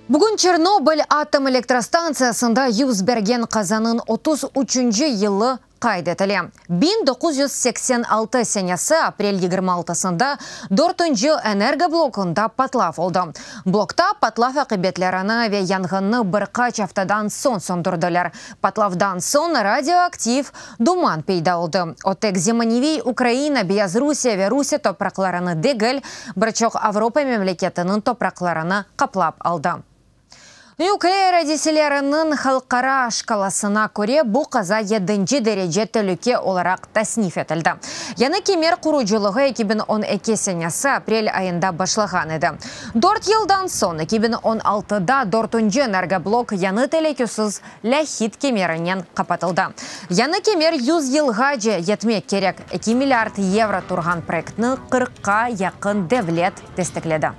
Бүгін Чернобыль атом электростанциясында юз берген қазанын 33-ші йылы қайды етілі. 1986 сенесі апрель 26-сында 4-ші энергоблокында патлав олды. Блокта патлав ақыбетлеріні ве янгынны бір қач афтадан сон сондырдылар. Патлавдан сон радиоактив думан пейда олды. Отек земаневей Украина, Беларусия ве Русия топрақларыны дегіл, бірчоқ Авропа мемлекетінің топрақларыны қаплап алды. Нуклеер әдеселерінің халықара шкаласына көре бұл қаза 7-ші дереже төліке оларақ тәсниф етілді. Яны кемер құруджылығы 2012 сенесі апрель айында башлаған еді. 4 елдан сон 2016-да 4-ші энергоблок яны телекусыз ләхит кемерінен қапатылды. Яны кемер 100 елға же етмек керек 2 миллиард евро тұрған проектны 40-қа яқын девлет дестекледі.